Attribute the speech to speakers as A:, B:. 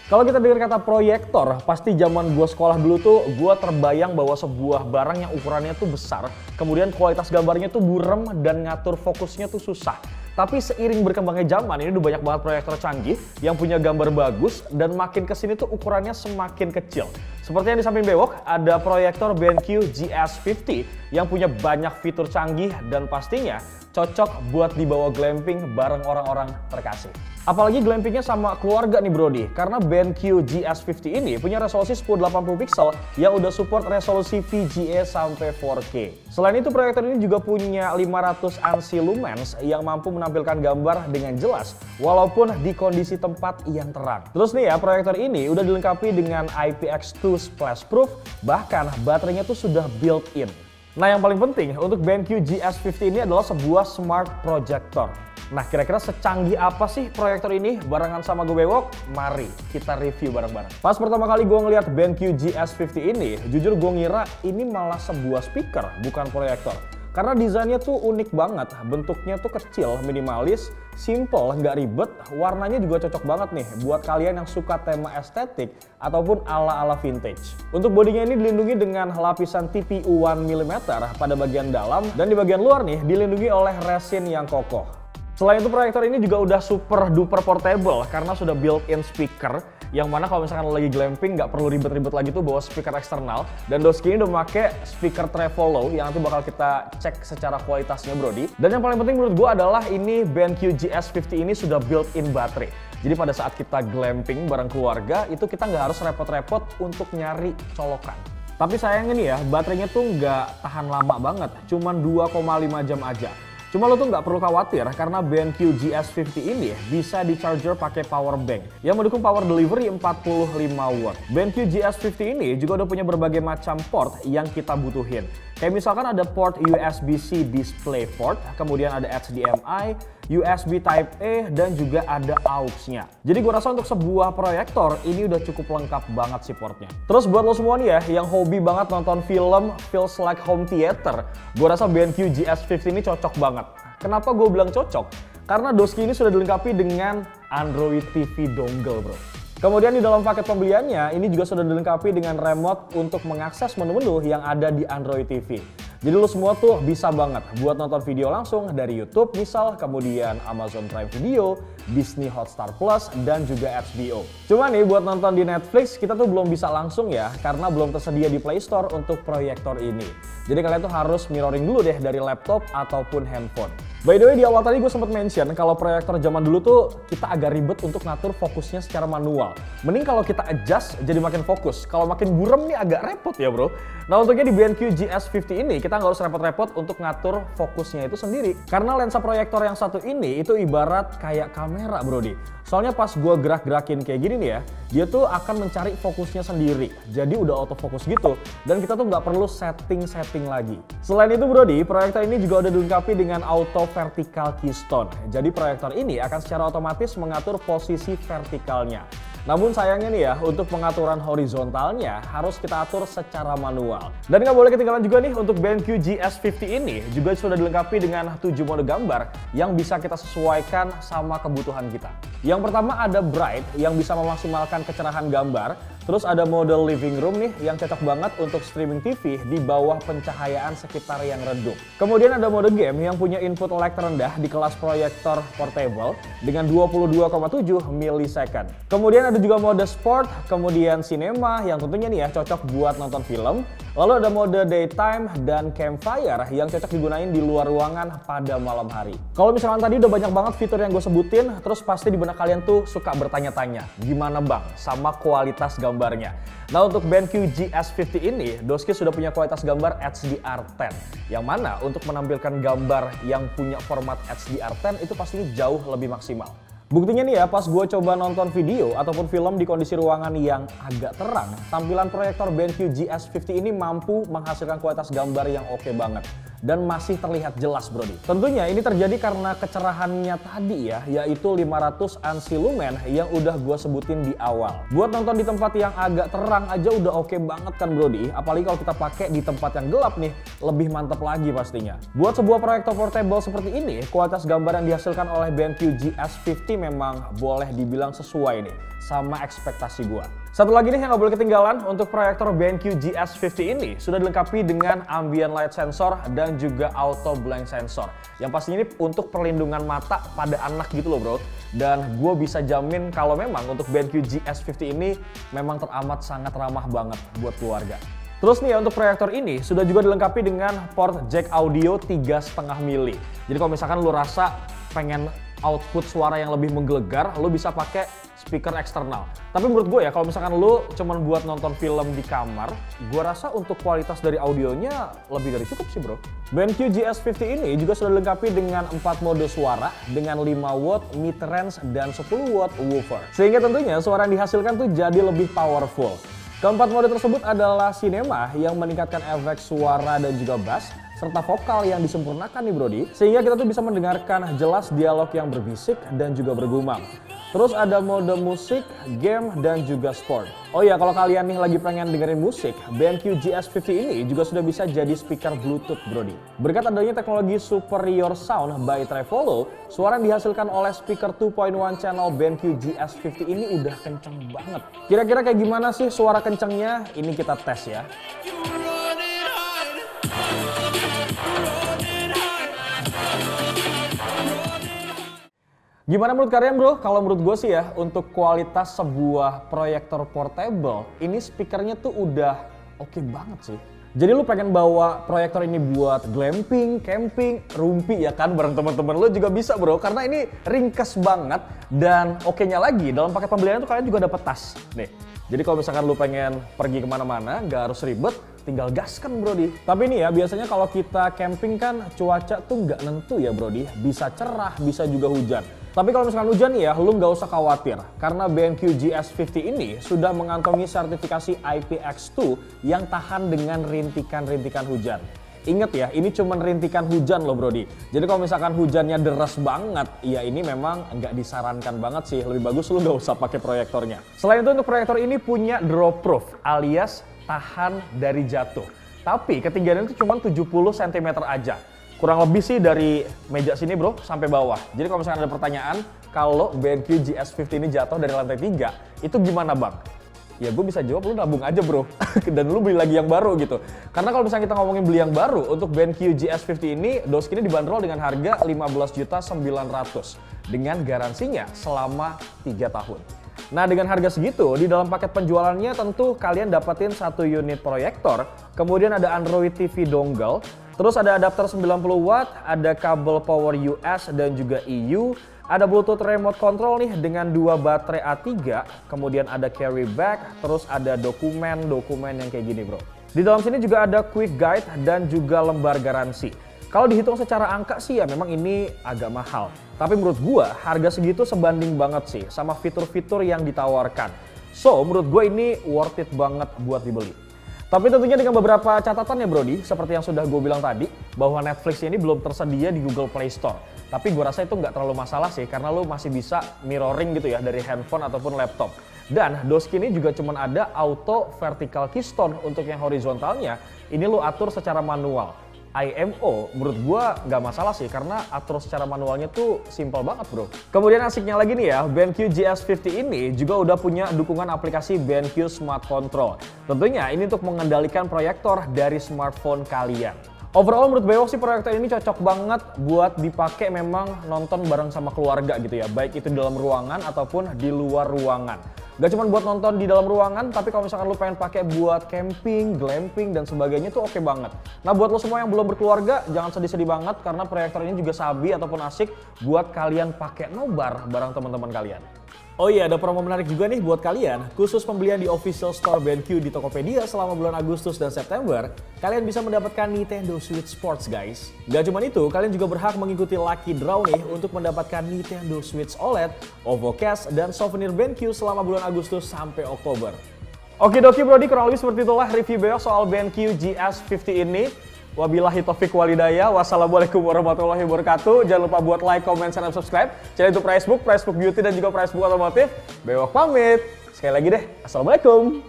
A: Kalau kita dengar kata proyektor, pasti zaman gue sekolah dulu tuh gue terbayang bahwa sebuah barang yang ukurannya tuh besar, kemudian kualitas gambarnya tuh burem dan ngatur fokusnya tuh susah. Tapi seiring berkembangnya zaman, ini udah banyak banget proyektor canggih yang punya gambar bagus dan makin kesini tuh ukurannya semakin kecil. Seperti yang di samping bewok, ada proyektor BenQ GS50 yang punya banyak fitur canggih dan pastinya cocok buat dibawa glamping bareng orang-orang terkasih. Apalagi glampingnya sama keluarga nih Brody, karena BenQ GS50 ini punya resolusi 1080 pixel yang udah support resolusi VGA sampai 4K. Selain itu proyektor ini juga punya 500 ANSI lumens yang mampu menampilkan gambar dengan jelas walaupun di kondisi tempat yang terang. Terus nih ya, proyektor ini udah dilengkapi dengan IPX2 splash proof, bahkan baterainya tuh sudah built-in. Nah yang paling penting untuk BenQ GS50 ini adalah sebuah smart projector. Nah kira-kira secanggih apa sih proyektor ini? Barengan sama gue Bewok, mari kita review bareng-bareng. Pas pertama kali gue ngeliat BenQ GS50 ini, jujur gue ngira ini malah sebuah speaker, bukan proyektor. Karena desainnya tuh unik banget, bentuknya tuh kecil, minimalis, simple, nggak ribet, warnanya juga cocok banget nih buat kalian yang suka tema estetik ataupun ala-ala vintage. Untuk bodinya ini dilindungi dengan lapisan TPU 1mm pada bagian dalam dan di bagian luar nih dilindungi oleh resin yang kokoh. Selain itu proyektor ini juga udah super duper portable karena sudah built-in speaker yang mana kalau misalkan lagi glamping nggak perlu ribet-ribet lagi tuh bawa speaker eksternal. Dan Doski ini udah pakai speaker Trevolo yang nanti bakal kita cek secara kualitasnya Brody. Dan yang paling penting menurut gue adalah ini BenQ GS50 ini sudah built-in baterai. Jadi pada saat kita glamping bareng keluarga itu kita nggak harus repot-repot untuk nyari colokan. Tapi sayangnya nih ya, baterainya tuh nggak tahan lama banget, cuman 2,5 jam aja. Cuma lo tuh nggak perlu khawatir karena BenQ GS50 ini bisa di charger pakai power bank yang mendukung power delivery 45 watt. BenQ GS50 ini juga udah punya berbagai macam port yang kita butuhin. Kayak misalkan ada port USB-C display port, kemudian ada HDMI, USB Type-A, dan juga ada AUX-nya. Jadi gue rasa untuk sebuah proyektor ini udah cukup lengkap banget sih portnya. Terus buat lo semua nih ya yang hobi banget nonton film feels like home theater, gue rasa BenQ GS50 ini cocok banget. Kenapa gue bilang cocok? Karena Doski ini sudah dilengkapi dengan Android TV dongle bro. Kemudian di dalam paket pembeliannya ini juga sudah dilengkapi dengan remote untuk mengakses menu-menu yang ada di Android TV. Jadi lo semua tuh bisa banget buat nonton video langsung dari YouTube misal, kemudian Amazon Prime Video, Disney Hotstar Plus, dan juga HBO. Cuma nih buat nonton di Netflix kita tuh belum bisa langsung ya karena belum tersedia di Play Store untuk proyektor ini. Jadi kalian tuh harus mirroring dulu deh dari laptop ataupun handphone. By the way di awal tadi gue sempat mention kalau proyektor zaman dulu tuh kita agak ribet untuk ngatur fokusnya secara manual. Mending kalau kita adjust jadi makin fokus. Kalau makin buram nih agak repot ya bro. Nah untuknya di BenQ GS50 ini kita nggak harus repot-repot untuk ngatur fokusnya itu sendiri. Karena lensa proyektor yang satu ini itu ibarat kayak kamera Brody. Soalnya pas gue gerak-gerakin kayak gini nih ya, dia tuh akan mencari fokusnya sendiri. Jadi udah autofocus gitu. Dan kita tuh nggak perlu setting lagi. Selain itu Brody, proyektor ini juga udah dilengkapi dengan auto vertical keystone. Jadi proyektor ini akan secara otomatis mengatur posisi vertikalnya. Namun sayangnya nih ya, untuk pengaturan horizontalnya harus kita atur secara manual. Dan nggak boleh ketinggalan juga nih untuk BenQ GS50 ini juga sudah dilengkapi dengan 7 mode gambar yang bisa kita sesuaikan sama kebutuhan kita. Yang pertama ada Bright yang bisa memaksimalkan kecerahan gambar. Terus ada mode living room nih yang cocok banget untuk streaming TV di bawah pencahayaan sekitar yang redup. Kemudian ada mode game yang punya input lag terendah di kelas proyektor portable dengan 22,7 millisecond. Kemudian ada juga mode sport, kemudian cinema yang tentunya nih ya cocok buat nonton film. Lalu ada mode daytime dan campfire yang cocok digunain di luar ruangan pada malam hari. Kalau misalkan tadi udah banyak banget fitur yang gue sebutin, terus pasti di benak kalian tuh suka bertanya-tanya, gimana bang sama kualitas gambarnya? Nah untuk BenQ GS50 ini, Doski sudah punya kualitas gambar HDR10. Yang mana untuk menampilkan gambar yang punya format HDR10 itu pastinya jauh lebih maksimal. Buktinya nih ya, pas gue coba nonton video ataupun film di kondisi ruangan yang agak terang, tampilan proyektor BenQ GS50 ini mampu menghasilkan kualitas gambar yang oke banget. dan masih terlihat jelas brodi. Tentunya ini terjadi karena kecerahannya tadi ya, yaitu 500 ANSI lumen yang udah gue sebutin di awal. Buat nonton di tempat yang agak terang aja udah oke banget kan brodi, apalagi kalau kita pakai di tempat yang gelap nih, lebih mantap lagi pastinya. Buat sebuah proyektor portable seperti ini, kualitas gambar yang dihasilkan oleh BenQ GS50 memang boleh dibilang sesuai nih sama ekspektasi gua. Satu lagi nih yang nggak boleh ketinggalan, untuk proyektor BenQ GS50 ini sudah dilengkapi dengan ambient light sensor dan juga auto blank sensor. Yang pastinya ini untuk perlindungan mata pada anak gitu loh bro. Dan gue bisa jamin kalau memang untuk BenQ GS50 ini memang teramat sangat ramah banget buat keluarga. Terus nih ya, untuk proyektor ini sudah juga dilengkapi dengan port jack audio 3,5 mili. Jadi kalau misalkan lu rasa pengen output suara yang lebih menggelegar, lu bisa pakai speaker eksternal. Tapi menurut gue ya, kalau misalkan lu cuman buat nonton film di kamar, gue rasa untuk kualitas dari audionya lebih dari cukup sih bro. BenQ GS50 ini juga sudah dilengkapi dengan 4 mode suara dengan 5 watt mid range dan 10 watt woofer. Sehingga tentunya suara yang dihasilkan tuh jadi lebih powerful. Keempat mode tersebut adalah Cinema yang meningkatkan efek suara dan juga bass, serta vokal yang disempurnakan nih brodi, sehingga kita tuh bisa mendengarkan jelas dialog yang berbisik dan juga bergumam. Terus ada mode musik, game, dan juga sport. Oh iya, kalau kalian nih lagi pengen dengerin musik, BenQ GS50 ini juga sudah bisa jadi speaker Bluetooth brodi. Berkat adanya teknologi Superior Sound by Trevolo, suara yang dihasilkan oleh speaker 2.1 channel BenQ GS50 ini udah kenceng banget. Kira-kira kayak gimana sih suara kencengnya? Ini kita tes ya. Gimana menurut kalian bro? Kalau menurut gue sih ya, untuk kualitas sebuah proyektor portable, ini speakernya tuh udah oke banget sih. Jadi lu pengen bawa proyektor ini buat glamping, camping, rumpi ya kan bareng teman-teman lu juga bisa bro, karena ini ringkes banget. Dan oke-nya lagi, dalam paket pembelian tuh kalian juga dapat tas nih. Jadi kalau misalkan lu pengen pergi kemana-mana, nggak harus ribet, tinggal gaskan brodi. Tapi nih ya, biasanya kalau kita camping kan cuaca tuh nggak nentu ya brodi, bisa cerah, bisa juga hujan. Tapi kalau misalkan hujan nih ya, lu nggak usah khawatir, karena BenQ GS50 ini sudah mengantongi sertifikasi IPX2 yang tahan dengan rintikan-rintikan hujan. Ingat ya, ini cuma rintikan hujan loh brodi. Jadi kalau misalkan hujannya deras banget, ya ini memang nggak disarankan banget sih. Lebih bagus lu nggak usah pakai proyektornya. Selain itu untuk proyektor ini punya drop proof alias tahan dari jatuh. Tapi ketinggiannya itu cuma 70 cm aja. Kurang lebih sih dari meja sini bro sampai bawah. Jadi kalau misalkan ada pertanyaan, kalau BenQ GS50 ini jatuh dari lantai 3, itu gimana bang? Ya gue bisa jawab, lu nabung aja bro. Dan lu beli lagi yang baru gitu. Karena kalau misalnya kita ngomongin beli yang baru, untuk BenQ GS50 ini doski ini dibanderol dengan harga 15.900.000 dengan garansinya selama 3 tahun. Nah dengan harga segitu, di dalam paket penjualannya tentu kalian dapetin 1 unit proyektor, kemudian ada Android TV dongle, terus ada adapter 90 watt, ada kabel power US dan juga EU, ada Bluetooth remote control nih dengan 2 baterai A3, kemudian ada carry bag, terus ada dokumen yang kayak gini bro. Di dalam sini juga ada quick guide dan juga lembar garansi. Kalau dihitung secara angka sih ya memang ini agak mahal. Tapi menurut gua harga segitu sebanding banget sih sama fitur-fitur yang ditawarkan. So menurut gua ini worth it banget buat dibeli. Tapi tentunya dengan beberapa catatan ya brodi, seperti yang sudah gue bilang tadi, bahwa Netflix ini belum tersedia di Google Play Store. Tapi gue rasa itu nggak terlalu masalah sih, karena lo masih bisa mirroring gitu ya dari handphone ataupun laptop. Dan doski ini juga cuma ada auto vertical keystone. Untuk yang horizontalnya, ini lo atur secara manual. IMO menurut gua nggak masalah sih, karena atur secara manualnya tuh simple banget bro. Kemudian asiknya lagi nih ya, BenQ GS50 ini juga udah punya dukungan aplikasi BenQ Smart Control. Tentunya ini untuk mengendalikan proyektor dari smartphone kalian. Overall menurut Bewok sih proyektor ini cocok banget buat dipakai memang nonton bareng sama keluarga gitu ya, baik itu di dalam ruangan ataupun di luar ruangan. Gak cuma buat nonton di dalam ruangan, tapi kalau misalkan lu pengen pakai buat camping, glamping, dan sebagainya tuh oke banget. Nah buat lo semua yang belum berkeluarga, jangan sedih-sedih banget karena proyektor ini juga sabi ataupun asik buat kalian pakai nobar bareng teman-teman kalian. Oh iya, ada promo menarik juga nih buat kalian. Khusus pembelian di official store BenQ di Tokopedia selama bulan Agustus dan September, kalian bisa mendapatkan Nintendo Switch Sports guys. Gak cuma itu, kalian juga berhak mengikuti Lucky Draw nih untuk mendapatkan Nintendo Switch OLED, OVO Cash, dan souvenir BenQ selama bulan Agustus sampai Oktober. Oke doki brodi, kurang lebih seperti itulah review Bewok soal BenQ GS50 ini. Wabillahi taufiq walhidayah. Wassalamualaikum warahmatullahi wabarakatuh. Jangan lupa buat like, comment, share, dan subscribe channel YouTube Facebook Beauty dan juga Facebook Otomotif. Bewok pamit. Sekali lagi deh. Assalamualaikum.